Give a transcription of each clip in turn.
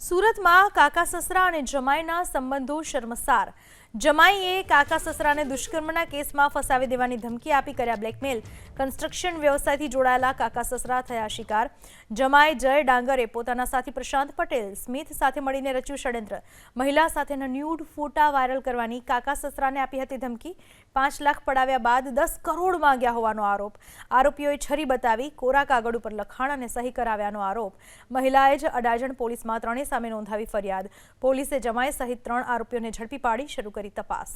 સુરતમાં કાકા સસરા અને જમાઈના સંબંધો શર્મસાર। જમાઈએ કાકા સસરાને દુષ્કર્મના કેસમાં ફસાવી દેવાની ધમકી આપી કર્યા બ્લેકમેલ। કન્સ્ટ્રક્શન વ્યવસાયથી જોડાયેલા કાકા સસરા થયા શિકાર। જમાઈ જય ડાંગરે પોતાના સાથી પ્રશાંત પટેલ સ્મિથ સાથે મળીને રચ્યું ષડયંત્ર। મહિલા સાથેના ન્યૂડ ફોટા વાયરલ કરવાની કાકા સસરાને આપી હતી ધમકી। 5 લાખ પડાવ્યા બાદ 10 કરોડ માંગ્યા હોવાનો આરોપ। આરોપીઓએ છરી બતાવી કોરા કાગળ ઉપર લખાણ અને સહી કરાવ્યાનો આરોપ। મહિલાએ જ અડાજણ પોલીસમાં ત્રણેય સામે નોંધાવી ફરિયાદ। પોલીસે જમાઈ સહિત 3 આરોપીઓને ઝડપી પાડી શરૂ કરી તપાસ।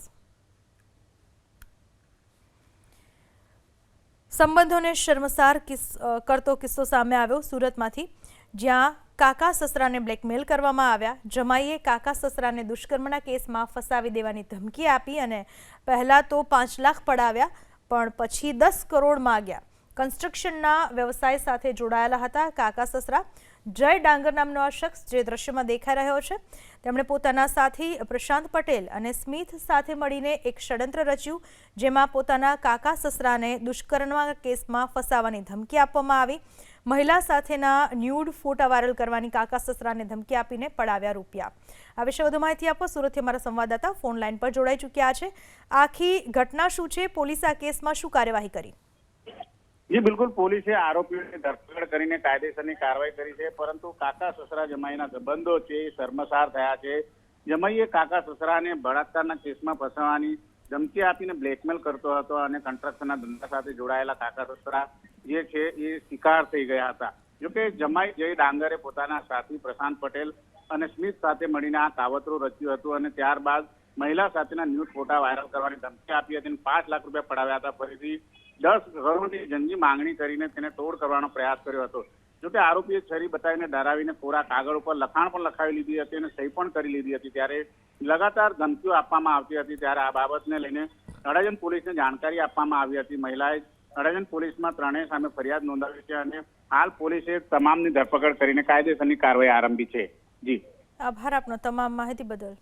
સંબંધોને શર્મસાર કરતો કિસ્સો સામે આવ્યો સુરતમાંથી, જ્યાં કાકા સસરાને બ્લેકમેલ કરવામાં આવ્યા। જમાઈએ કાકા સસરાને દુષ્કર્મના કેસમાં ફસાવી દેવાની ધમકી આપી અને પહેલા તો 5 લાખ પડાવ્યા, પણ પછી 10 કરોડ માંગ્યા। કન્સ્ટ્રક્શનના વ્યવસાય સાથે જોડાયેલા હતા કાકા સસરા। જય ડાંગર નામનો આ શખ્સ જે દ્રશ્યમાં દેખાઈ રહ્યો છે, તેમણે પોતાના સાથી પ્રશાંત પટેલ અને સ્મિથ સાથે મળીને એક ષડયંત્ર રચ્યું, જેમાં પોતાના કાકા સસરાને દુષ્કર્મના કેસમાં ફસાવવાની ધમકી આપવામાં આવી। મહિલા સાથેના ન્યૂડ ફોટા વાયરલ કરવાની કાકા સસરાને ધમકી આપીને પડાવ્યા રૂપિયા। આ વિશે વધુ માહિતી આપવા સુરતથી અમારા સંવાદદાતા ફોન લાઈન પર જોડાઈ ચૂક્યા છે। આખી ઘટના શું છે, પોલીસે આ કેસમાં શું કાર્યવાહી કરી? जी बिल्कुल, पुलिसे आरोपीओनी धरपकड़ करीने कायदेसरनी कारवाई करी छे, परंतु काका ससरा जमाईना संबंधो छे शर्मसार थया छे। जमाईए काका ससराने बलात्कारना केसमां फसावવાની ધમકી આપીને બ્લેકમેલ કરતો હતો અને કન્સ્ટ્રક્શનના ધંધા સાથે જોડાયેલા કાકા સસરા જે છે એ શિકાર થઈ ગયા હતા। જોકે જમાઈ જય ડાંગરે પોતાના સાથી પ્રશાંત પટેલ અને સ્મિથ સાથે મળીને આ કાવતરું રચ્યું હતું અને ત્યારબાદ મહિલા સાથેના ન્યૂડ ફોટા વાયરલ કરવાની ધમકી આપી હતી અને 5 લાખ રૂપિયા પડાવ્યા હતા। ફરીથી 10 કરોડની જંગી માંગણી કરીને તેને તોડ કરવાનો પ્રયાસ કર્યો હતો। જોકે આરોપીએ છરી બતાવીને ડરાવીને કોરા કાગળ ઉપર લખાણ પણ લખાવી લીધી હતી અને સહી પણ કરી લીધી હતી। ત્યારે લગાતાર ધમકીઓ આપવામાં આવતી હતી, ત્યારે આ બાબતને લઈને અડાજણ પોલીસને જાણકારી આપવામાં આવી હતી। મહિલાએ અડાજણ પોલીસમાં ત્રણેય સામે ફરિયાદ નોંધાવી છે અને હાલ પોલીસે તમામની ધરપકડ કરીને કાયદેસરની કાર્યવાહી આરંભી છે। જી, આભાર આપનો તમામ માહિતી બદલ।